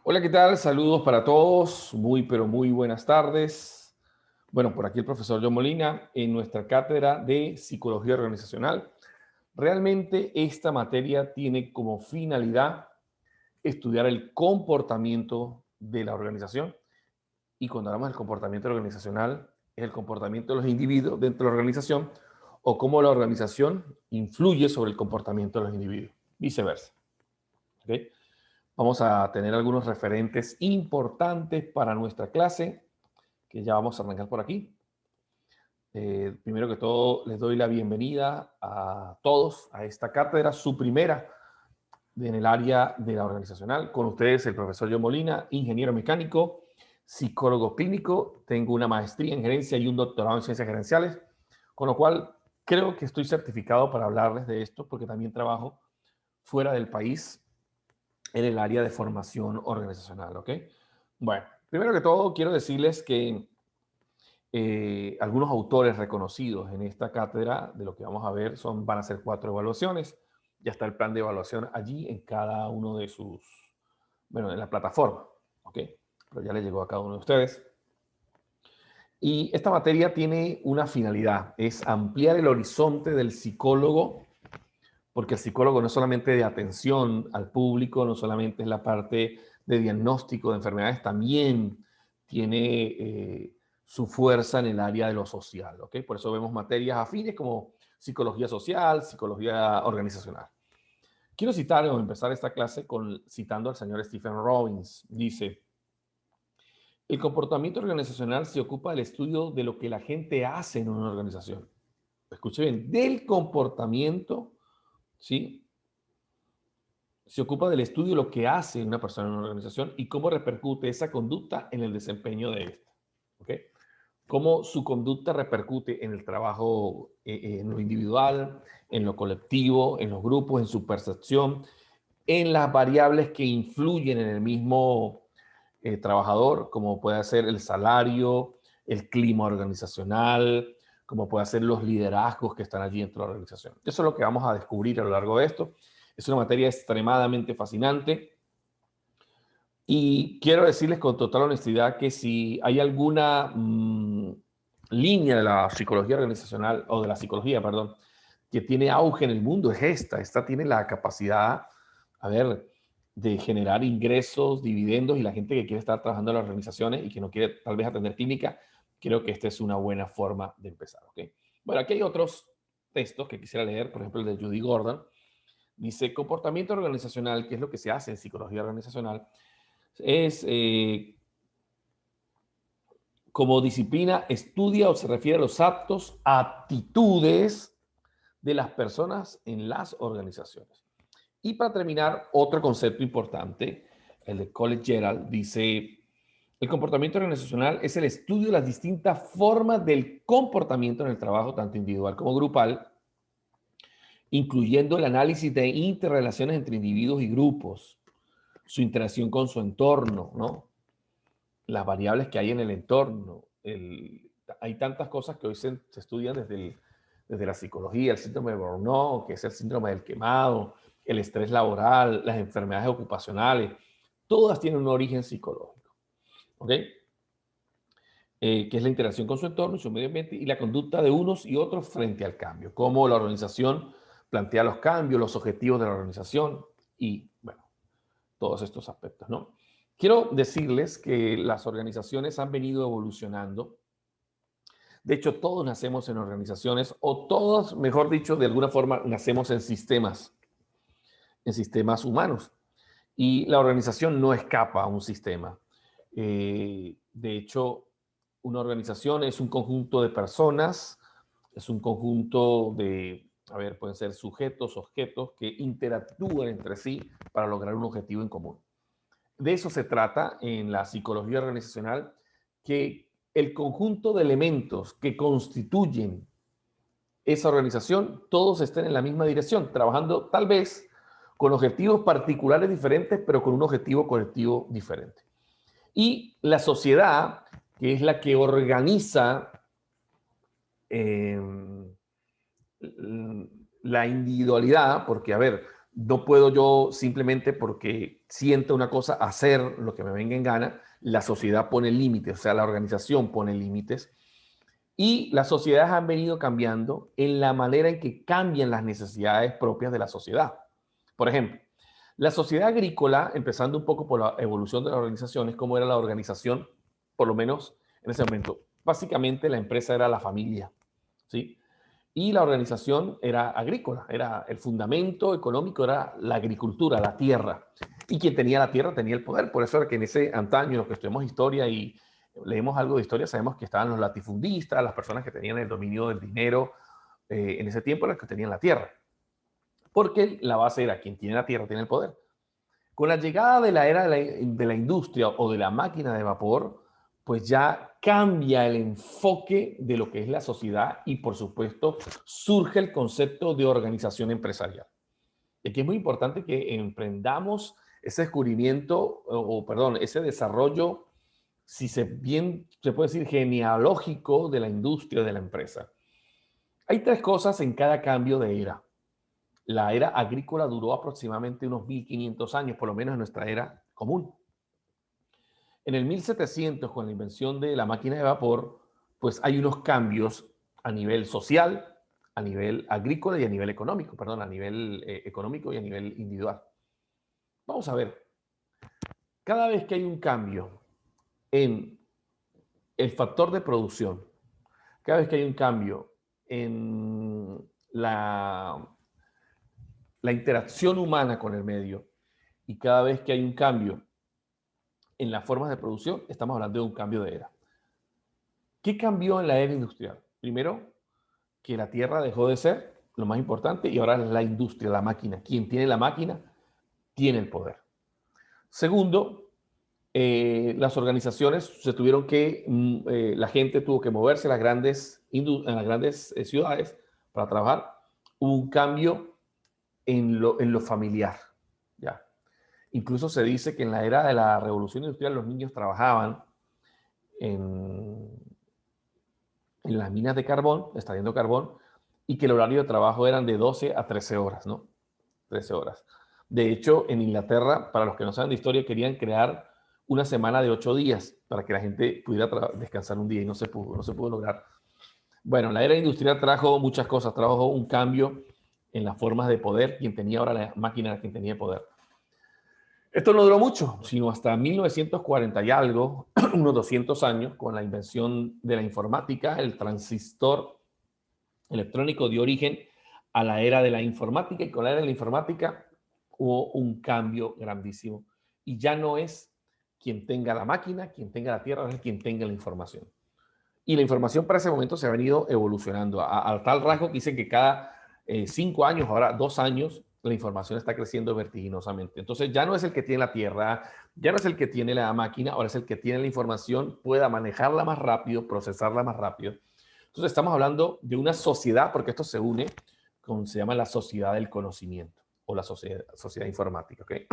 Hola, ¿qué tal? Saludos para todos. Muy, pero muy buenas tardes. Bueno, por aquí el profesor John Molina en nuestra cátedra de Psicología Organizacional. Realmente esta materia tiene como finalidad estudiar el comportamiento de la organización. Y cuando hablamos del comportamiento organizacional, es el comportamiento de los individuos dentro de la organización o cómo la organización influye sobre el comportamiento de los individuos. Viceversa. ¿Ok? Vamos a tener algunos referentes importantes para nuestra clase, que ya vamos a arrancar por aquí. Primero que todo, les doy la bienvenida a todos a esta cátedra, su primera en el área de la organizacional. Con ustedes, el profesor John Molina, ingeniero mecánico, psicólogo clínico. Tengo una maestría en gerencia y un doctorado en ciencias gerenciales, con lo cual creo que estoy certificado para hablarles de esto, porque también trabajo fuera del país en el área de formación organizacional, ¿ok? Bueno, primero que todo, quiero decirles que algunos autores reconocidos en esta cátedra de lo que vamos a ver van a ser 4 evaluaciones. Ya está el plan de evaluación allí en cada uno de sus, bueno, en la plataforma, ¿ok? Pero ya le llegó a cada uno de ustedes. Y esta materia tiene una finalidad, es ampliar el horizonte del psicólogo, porque el psicólogo no es solamente de atención al público, no solamente es la parte de diagnóstico de enfermedades, también tiene su fuerza en el área de lo social, ¿ok? Por eso vemos materias afines como psicología social, psicología organizacional. Quiero citar o empezar esta clase citando al señor Stephen Robbins. Dice, el comportamiento organizacional se ocupa del estudio de lo que la gente hace en una organización. Escuche bien, del comportamiento, ¿sí? Se ocupa del estudio de lo que hace una persona en una organización y cómo repercute esa conducta en el desempeño de esta. ¿Ok? Cómo su conducta repercute en el trabajo, en lo individual, en lo colectivo, en los grupos, en su percepción, en las variables que influyen en el mismo trabajador, como puede ser el salario, el clima organizacional, como puede ser los liderazgos que están allí dentro de la organización. Eso es lo que vamos a descubrir a lo largo de esto. Es una materia extremadamente fascinante y quiero decirles con total honestidad que si hay alguna línea de la psicología organizacional o de la psicología, perdón, que tiene auge en el mundo es esta. Esta tiene la capacidad, a ver, de generar ingresos, dividendos y la gente que quiere estar trabajando en las organizaciones y que no quiere tal vez atender clínica, creo que esta es una buena forma de empezar. ¿Ok? Bueno, aquí hay otros textos que quisiera leer, por ejemplo el de Judy Gordon. Dice, comportamiento organizacional, que es lo que se hace en psicología organizacional, es como disciplina, estudia o se refiere a los actos, actitudes de las personas en las organizaciones. Y para terminar, otro concepto importante, el de College Gerald, dice, el comportamiento organizacional es el estudio de las distintas formas del comportamiento en el trabajo, tanto individual como grupal, incluyendo el análisis de interrelaciones entre individuos y grupos, su interacción con su entorno, ¿no? Las variables que hay en el entorno. Hay tantas cosas que hoy se estudian desde la psicología, el síndrome de Burnout, que es el síndrome del quemado, el estrés laboral, las enfermedades ocupacionales, todas tienen un origen psicológico, ¿ok? Que es la interacción con su entorno y su medio ambiente y la conducta de unos y otros frente al cambio, cómo la organización plantea los cambios, los objetivos de la organización y, bueno, todos estos aspectos, ¿no? Quiero decirles que las organizaciones han venido evolucionando. De hecho, todos nacemos en organizaciones o todos, mejor dicho, de alguna forma nacemos en sistemas humanos. Y la organización no escapa a un sistema. De hecho, una organización es un conjunto de personas, es un conjunto de, a ver, pueden ser sujetos, objetos que interactúan entre sí para lograr un objetivo en común. De eso se trata en la psicología organizacional, que el conjunto de elementos que constituyen esa organización, todos estén en la misma dirección, trabajando tal vez con objetivos particulares diferentes, pero con un objetivo colectivo diferente. Y la sociedad, que es la que organiza eh, la individualidad, porque, a ver, No puedo yo simplemente porque siento una cosa hacer lo que me venga en gana. La sociedad pone límites, o sea, la organización pone límites. Y las sociedades han venido cambiando en la manera en que cambian las necesidades propias de la sociedad. Por ejemplo, la sociedad agrícola, empezando un poco por la evolución de las organizaciones, cómo era la organización, por lo menos en ese momento. Básicamente la empresa era la familia, ¿sí? Y la organización era agrícola, era el fundamento económico, era la agricultura, la tierra. Y quien tenía la tierra tenía el poder. Por eso era que en ese antaño, los que estudiamos historia y leemos algo de historia, sabemos que estaban los latifundistas, las personas que tenían el dominio del dinero, en ese tiempo las que tenían la tierra. Porque la base era quien tiene la tierra tiene el poder. Con la llegada de la era de la industria o de la máquina de vapor, pues ya cambia el enfoque de lo que es la sociedad y, por supuesto, surge el concepto de organización empresarial. Y aquí es muy importante que emprendamos ese descubrimiento, perdón, ese desarrollo, si bien se puede decir genealógico de la industria de la empresa. Hay tres cosas en cada cambio de era. La era agrícola duró aproximadamente unos 1500 años, por lo menos en nuestra era común. En el 1700, con la invención de la máquina de vapor, pues hay unos cambios a nivel social, a nivel agrícola y a nivel económico, perdón, a nivel económico y a nivel individual. Vamos a ver, cada vez que hay un cambio en el factor de producción, cada vez que hay un cambio en la interacción humana con el medio y cada vez que hay un cambio en las formas de producción, estamos hablando de un cambio de era. ¿Qué cambió en la era industrial? Primero, que la tierra dejó de ser lo más importante y ahora es la industria, la máquina. Quien tiene la máquina tiene el poder. Segundo, las organizaciones se tuvieron que, la gente tuvo que moverse a en las grandes ciudades para trabajar. Hubo un cambio en lo familiar. ¿Ya? Incluso se dice que en la era de la revolución industrial los niños trabajaban en, en las minas de carbón, extrayendo carbón, y que el horario de trabajo eran de 12 a 13 horas, ¿no? 13 horas. De hecho, en Inglaterra, para los que no saben de historia, querían crear una semana de 8 días para que la gente pudiera descansar un día y no se pudo lograr. Bueno, la era industrial trajo muchas cosas, trajo un cambio en las formas de poder, quien tenía ahora la máquina, quien tenía poder. Esto no duró mucho, sino hasta 1940 y algo, unos 200 años, con la invención de la informática, el transistor electrónico dio origen a la era de la informática y con la era de la informática hubo un cambio grandísimo. Y ya no es quien tenga la máquina, quien tenga la tierra, es quien tenga la información. Y la información para ese momento se ha venido evolucionando a tal rasgo que dicen que cada 5 años, ahora 2 años, la información está creciendo vertiginosamente. Entonces ya no es el que tiene la tierra, ya no es el que tiene la máquina, ahora es el que tiene la información, pueda manejarla más rápido, procesarla más rápido. Entonces estamos hablando de una sociedad, porque esto se une con, se llama la sociedad del conocimiento o la sociedad informática. ¿Okay?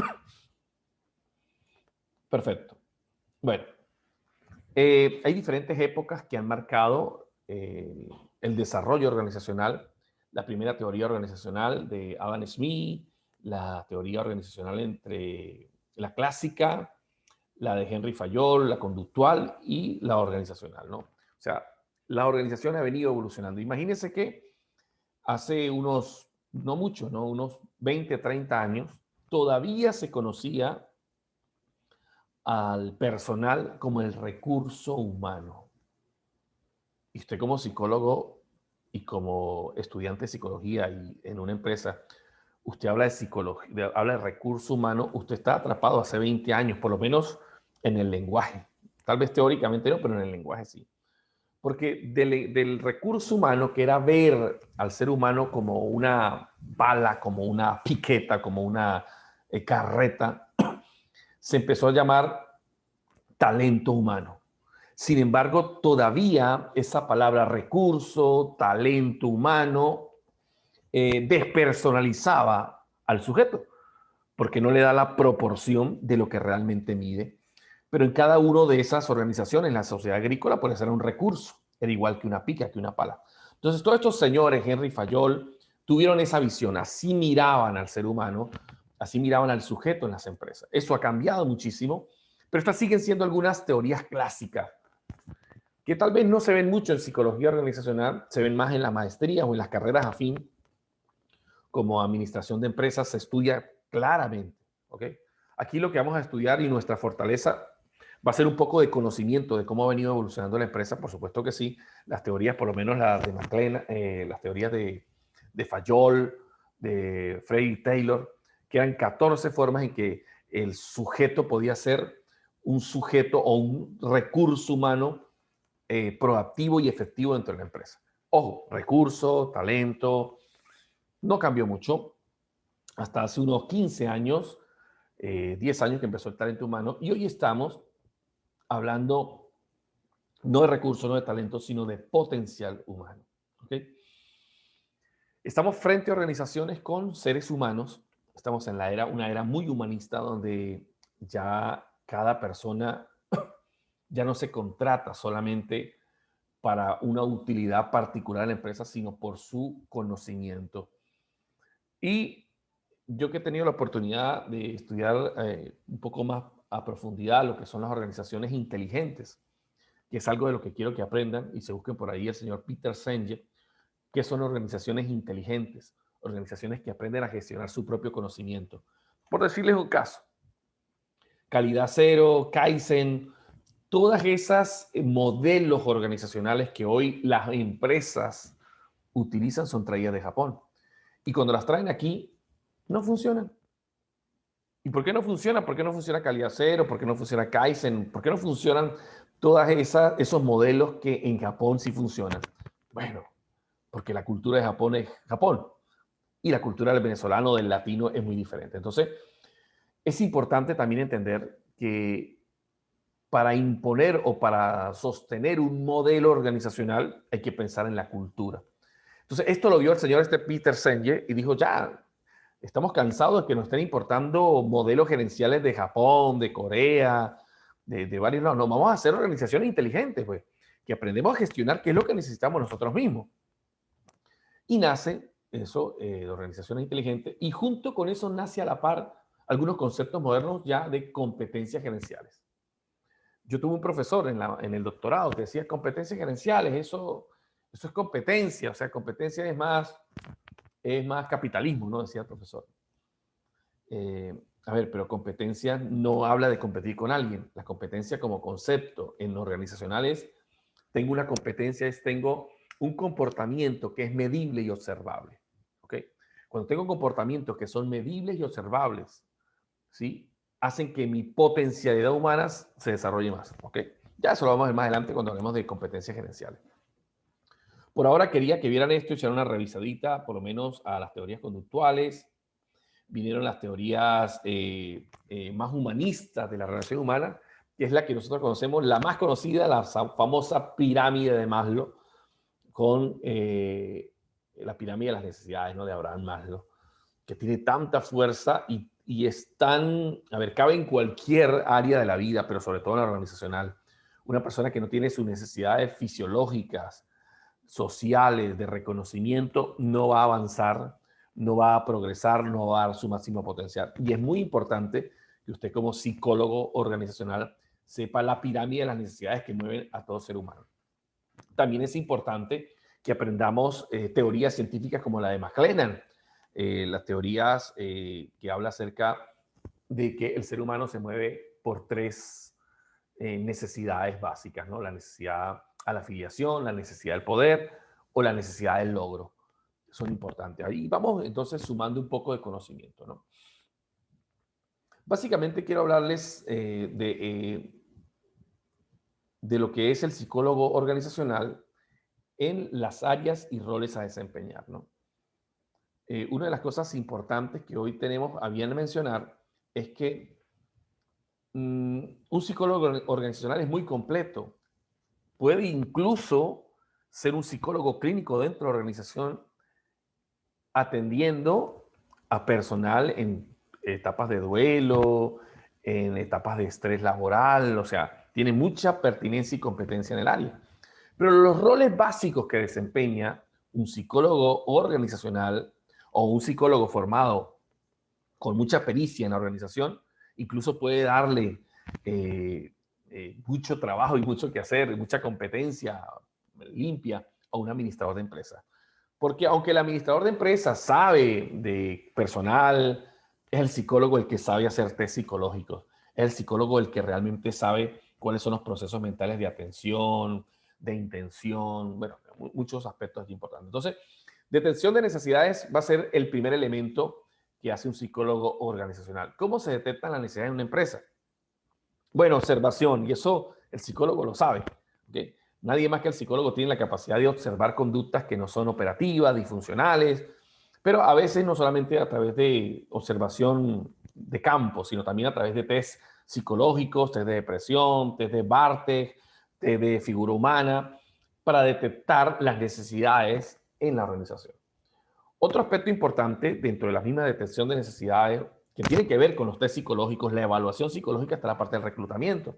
Perfecto. Bueno, hay diferentes épocas que han marcado el desarrollo organizacional. La primera teoría organizacional de Adam Smith, la teoría organizacional entre la clásica, la de Henry Fayol, la conductual y la organizacional, ¿no? O sea, la organización ha venido evolucionando. Imagínense que hace unos, no mucho, ¿no? Unos 20, 30 años, todavía se conocía al personal como el recurso humano. Y usted como psicólogo y como estudiante de psicología y en una empresa, usted habla de psicología, habla de recurso humano, usted está atrapado hace 20 años, por lo menos en el lenguaje. Tal vez teóricamente no, pero en el lenguaje sí. Porque del recurso humano, que era ver al ser humano como una bala, como una piqueta, como una carreta, se empezó a llamar talento humano. Sin embargo, todavía esa palabra recurso, talento humano, despersonalizaba al sujeto, porque no le da la proporción de lo que realmente mide. Pero en cada una de esas organizaciones, la sociedad agrícola puede ser un recurso, era igual que una pica, que una pala. Entonces, todos estos señores, Henry Fayol, tuvieron esa visión, así miraban al ser humano, así miraban al sujeto en las empresas. Eso ha cambiado muchísimo, pero estas siguen siendo algunas teorías clásicas que tal vez no se ven mucho en psicología organizacional, se ven más en las maestrías o en las carreras afín, como administración de empresas, se estudia claramente. ¿Ok? Aquí lo que vamos a estudiar y nuestra fortaleza va a ser un poco de conocimiento de cómo ha venido evolucionando la empresa, por supuesto que sí, las teorías, por lo menos las de McLennan, las teorías de Fayol, de Freire Taylor, que eran 14 formas en que el sujeto podía ser un sujeto o un recurso humano proactivo y efectivo dentro de la empresa. Ojo, recurso, talento, no cambió mucho. Hasta hace unos 15 años, 10 años que empezó el talento humano, y hoy estamos hablando no de recursos, no de talento, sino de potencial humano. ¿Okay? Estamos frente a organizaciones con seres humanos, estamos en una era muy humanista donde ya cada persona ya no se contrata solamente para una utilidad particular en la empresa, sino por su conocimiento. Y yo que he tenido la oportunidad de estudiar un poco más a profundidad lo que son las organizaciones inteligentes, que es algo de lo que quiero que aprendan y se busquen por ahí el señor Peter Senge, que son organizaciones inteligentes, organizaciones que aprenden a gestionar su propio conocimiento. Por decirles un caso, Calidad Cero, Kaizen, todas esas modelos organizacionales que hoy las empresas utilizan son traídas de Japón. Y cuando las traen aquí, no funcionan. ¿Y por qué no funciona? ¿Por qué no funciona Calidad Cero? ¿Por qué no funciona Kaizen? ¿Por qué no funcionan todas esos modelos que en Japón sí funcionan? Bueno, porque la cultura de Japón es Japón y la cultura del venezolano, del latino es muy diferente. Entonces, es importante también entender que para imponer o para sostener un modelo organizacional hay que pensar en la cultura. Entonces, esto lo vio el señor Peter Senge y dijo, ya, estamos cansados de que nos estén importando modelos gerenciales de Japón, de Corea, de varios lados. No, vamos a hacer organizaciones inteligentes, pues, que aprendemos a gestionar qué es lo que necesitamos nosotros mismos. Y nace eso, de organizaciones inteligentes, y junto con eso nace a la par algunos conceptos modernos ya de competencias gerenciales. Yo tuve un profesor en el doctorado que decía competencias gerenciales, eso es competencia, o sea, competencia es más capitalismo, ¿no? Decía el profesor. A ver, pero competencia no habla de competir con alguien. La competencia como concepto en organizacionales, tengo una competencia, tengo un comportamiento que es medible y observable. ¿Ok? Cuando tengo comportamientos que son medibles y observables, ¿sí? Hacen que mi potencialidad humana se desarrolle más. ¿Ok? Ya eso lo vamos a ver más adelante cuando hablemos de competencias gerenciales. Por ahora quería que vieran esto y echar una revisadita, por lo menos a las teorías conductuales. Vinieron las teorías más humanistas de la relación humana, que es la que nosotros conocemos, la más conocida, la famosa pirámide de Maslow, con la pirámide de las necesidades, ¿no? De Abraham Maslow, que tiene tanta fuerza y es tan, a ver, cabe en cualquier área de la vida, pero sobre todo en la organizacional. Una persona que no tiene sus necesidades fisiológicas, sociales, de reconocimiento, no va a avanzar, no va a progresar, no va a dar su máximo potencial. Y es muy importante que usted como psicólogo organizacional sepa la pirámide de las necesidades que mueven a todo ser humano. También es importante que aprendamos teorías científicas como la de McLennan, las teorías que habla acerca de que el ser humano se mueve por tres necesidades básicas, ¿no? La necesidad a la afiliación, la necesidad del poder o la necesidad del logro. Son importantes. Ahí vamos entonces sumando un poco de conocimiento, ¿no? Básicamente quiero hablarles de lo que es el psicólogo organizacional en las áreas y roles a desempeñar, ¿no? Una de las cosas importantes que hoy tenemos a bien mencionar es que un psicólogo organizacional es muy completo. Puede incluso ser un psicólogo clínico dentro de la organización atendiendo a personal en etapas de duelo, en etapas de estrés laboral, o sea, tiene mucha pertinencia y competencia en el área. Pero los roles básicos que desempeña un psicólogo organizacional o un psicólogo formado con mucha pericia en la organización, incluso puede darle mucho trabajo y mucho que hacer, mucha competencia limpia a un administrador de empresa. Porque aunque el administrador de empresa sabe de personal, es el psicólogo el que sabe hacer test psicológicos, es el psicólogo el que realmente sabe cuáles son los procesos mentales de atención, de intención, bueno, muchos aspectos importantes. Entonces, detención de necesidades va a ser el primer elemento que hace un psicólogo organizacional. ¿Cómo se detectan las necesidades en una empresa? Bueno, observación, y eso el psicólogo lo sabe. ¿Okay? Nadie más que el psicólogo tiene la capacidad de observar conductas que no son operativas, disfuncionales, pero a veces no solamente a través de observación de campo, sino también a través de test psicológicos, test de depresión, test de Bartek, test de figura humana, para detectar las necesidades en la organización. Otro aspecto importante dentro de la misma detección de necesidades que tiene que ver con los test psicológicos, la evaluación psicológica está la parte del reclutamiento.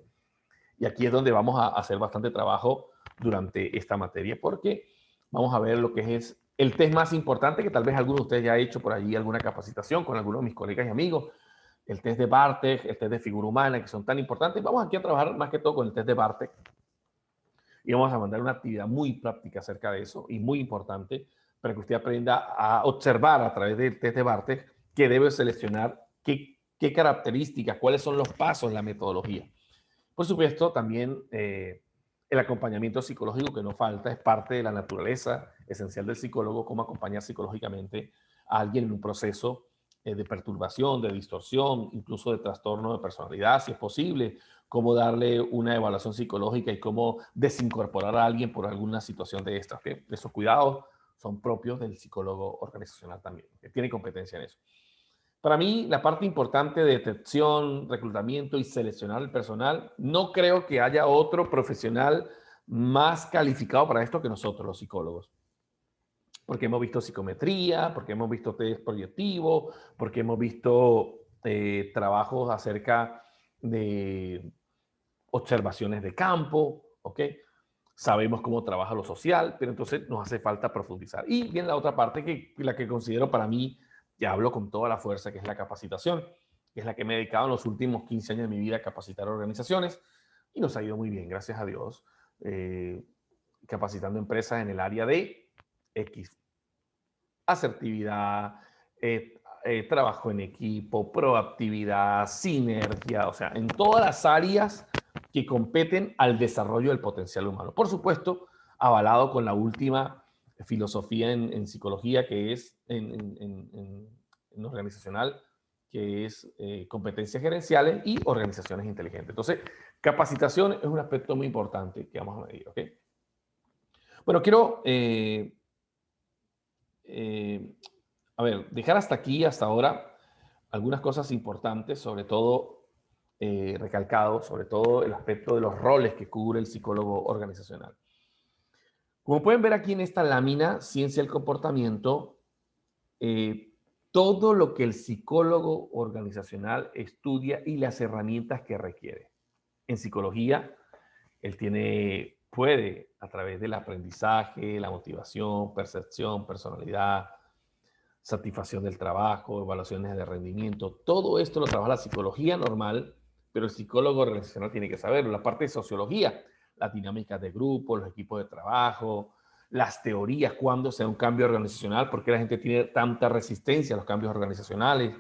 Y aquí es donde vamos a hacer bastante trabajo durante esta materia, porque vamos a ver lo que es el test más importante que tal vez alguno de ustedes ya ha hecho por allí alguna capacitación con algunos de mis colegas y amigos, el test de Bartek, el test de figura humana, que son tan importantes. Vamos aquí a trabajar más que todo con el test de Bartek y vamos a mandar una actividad muy práctica acerca de eso y muy importante para que usted aprenda a observar a través del test de Bartek que debe seleccionar qué características, cuáles son los pasos, la metodología. Por supuesto, también el acompañamiento psicológico que no falta es parte de la naturaleza esencial del psicólogo, cómo acompañar psicológicamente a alguien en un proceso de perturbación, de distorsión, incluso de trastorno de personalidad, si es posible, cómo darle una evaluación psicológica y cómo desincorporar a alguien por alguna situación de estas. ¿Okay? Esos cuidados son propios del psicólogo organizacional también, que tiene competencia en eso. Para mí, la parte importante de detección, reclutamiento y seleccionar el personal, no creo que haya otro profesional más calificado para esto que nosotros, los psicólogos. Porque hemos visto psicometría, porque hemos visto test proyectivo, porque hemos visto trabajos acerca de observaciones de campo, ¿ok? Sabemos cómo trabaja lo social, pero entonces nos hace falta profundizar. Y bien, la otra parte que la que considero para mí, ya hablo con toda la fuerza, que es la capacitación, que es la que me he dedicado en los últimos 15 años de mi vida a capacitar organizaciones y nos ha ido muy bien, gracias a Dios, capacitando empresas en el área de X, asertividad, trabajo en equipo, proactividad, sinergia, o sea, en todas las áreas que competen al desarrollo del potencial humano. Por supuesto, avalado con la última filosofía en psicología, que es en organizacional, que es competencias gerenciales y organizaciones inteligentes. Entonces, capacitación es un aspecto muy importante que vamos a medir. ¿Ok? Bueno, quiero a ver, dejar hasta aquí, hasta ahora, algunas cosas importantes, sobre todo recalcado, sobre todo el aspecto de los roles que cubre el psicólogo organizacional. Como pueden ver aquí en esta lámina, Ciencia del Comportamiento, eh, todo lo que el psicólogo organizacional estudia y las herramientas que requiere. En psicología, él puede, a través del aprendizaje, la motivación, percepción, personalidad, satisfacción del trabajo, evaluaciones de rendimiento, todo esto lo trabaja la psicología normal, pero el psicólogo organizacional tiene que saberlo. La parte de sociología, las dinámicas de grupo, los equipos de trabajo, las teorías, cuándo se da un cambio organizacional, por qué la gente tiene tanta resistencia a los cambios organizacionales,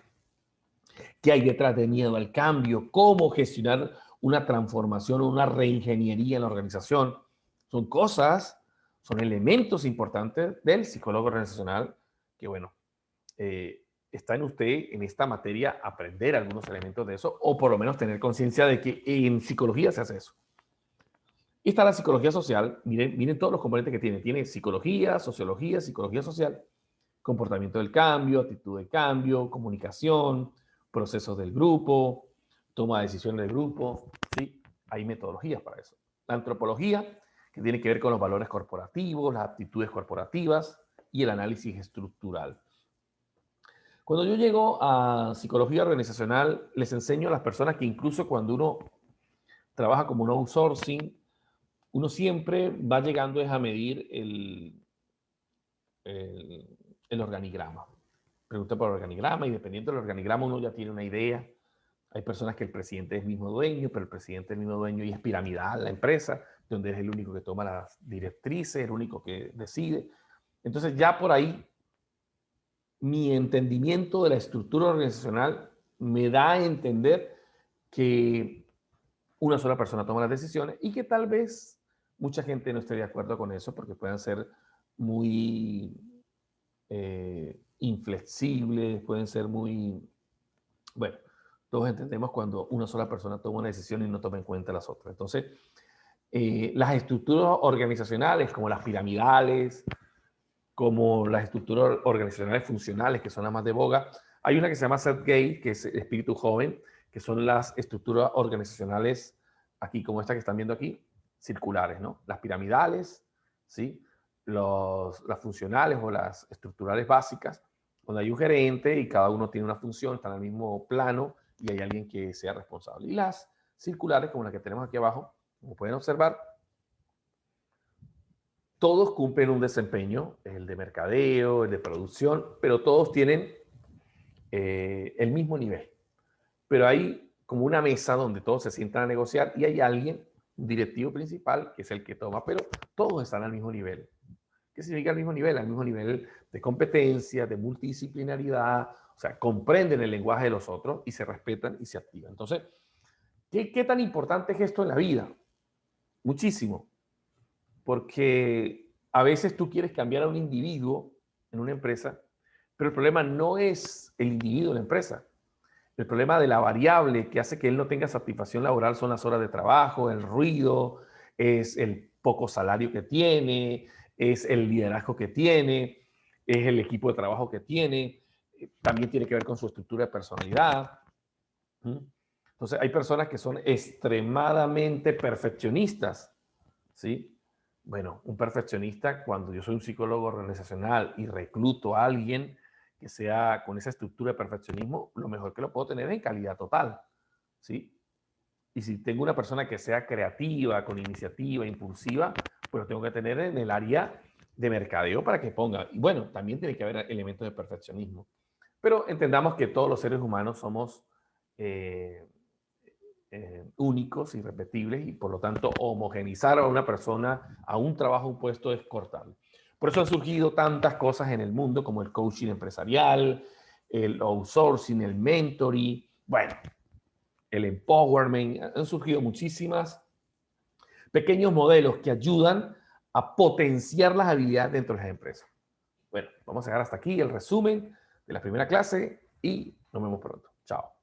qué hay detrás de miedo al cambio, cómo gestionar una transformación o una reingeniería en la organización. Son cosas, son elementos importantes del psicólogo organizacional que, bueno, está en usted en esta materia aprender algunos elementos de eso o por lo menos tener conciencia de que en psicología se hace eso. Y está la psicología social. Miren todos los componentes que tiene. Tiene psicología, sociología, psicología social, comportamiento del cambio, actitud del cambio, comunicación, procesos del grupo, toma de decisiones del grupo. Sí, hay metodologías para eso. La antropología, que tiene que ver con los valores corporativos, las aptitudes corporativas y el análisis estructural. Cuando yo llego a psicología organizacional, les enseño a las personas que incluso cuando uno trabaja como un outsourcing, uno siempre va llegando a medir el organigrama. pregunta por el organigrama y dependiendo del organigrama uno ya tiene una idea. Hay personas que el presidente es el mismo dueño, pero el presidente es el mismo dueño y es piramidal la empresa, donde es el único que toma las directrices, el único que decide. Entonces ya por ahí mi entendimiento de la estructura organizacional me da a entender que una sola persona toma las decisiones y que tal vez mucha gente no esté de acuerdo con eso porque puedan ser muy inflexibles, pueden ser muy, bueno, todos entendemos cuando una sola persona toma una decisión y no toma en cuenta las otras. Entonces, las estructuras organizacionales como las piramidales, como las estructuras organizacionales funcionales, que son las más de boga, hay una que se llama Setgate, que es el espíritu joven, que son las estructuras organizacionales, aquí como esta que están viendo aquí, circulares, ¿no? Las piramidales, ¿sí? Las funcionales o las estructurales básicas, donde hay un gerente y cada uno tiene una función, está en el mismo plano y hay alguien que sea responsable. Y las circulares, como la que tenemos aquí abajo, como pueden observar, todos cumplen un desempeño, el de mercadeo, el de producción, pero todos tienen el mismo nivel. Pero hay como una mesa donde todos se sientan a negociar y hay alguien, un directivo principal, que es el que toma, pero todos están al mismo nivel. ¿Qué significa al mismo nivel? Al mismo nivel de competencia, de multidisciplinaridad, o sea, comprenden el lenguaje de los otros y se respetan y se activan. Entonces, ¿qué tan importante es esto en la vida? Muchísimo, porque a veces tú quieres cambiar a un individuo en una empresa, pero el problema no es el individuo en la empresa. El problema de la variable que hace que él no tenga satisfacción laboral son las horas de trabajo, el ruido, es el poco salario que tiene, es el liderazgo que tiene, es el equipo de trabajo que tiene, también tiene que ver con su estructura de personalidad. Entonces, hay personas que son extremadamente perfeccionistas, ¿sí? Bueno, un perfeccionista, cuando yo soy un psicólogo organizacional y recluto a alguien que sea con esa estructura de perfeccionismo, lo mejor que lo puedo tener es en calidad total, ¿sí? Y si tengo una persona que sea creativa, con iniciativa, impulsiva, pues lo tengo que tener en el área de mercadeo para que ponga. Y bueno, también tiene que haber elementos de perfeccionismo. Pero entendamos que todos los seres humanos somos únicos, irrepetibles y por lo tanto homogenizar a una persona a un trabajo, un puesto es cortable. Por eso han surgido tantas cosas en el mundo como el coaching empresarial, el outsourcing, el mentoring, bueno, el empowerment. Han surgido muchísimas pequeños modelos que ayudan a potenciar las habilidades dentro de las empresas. Bueno, vamos a llegar hasta aquí el resumen de la primera clase y nos vemos pronto. Chao.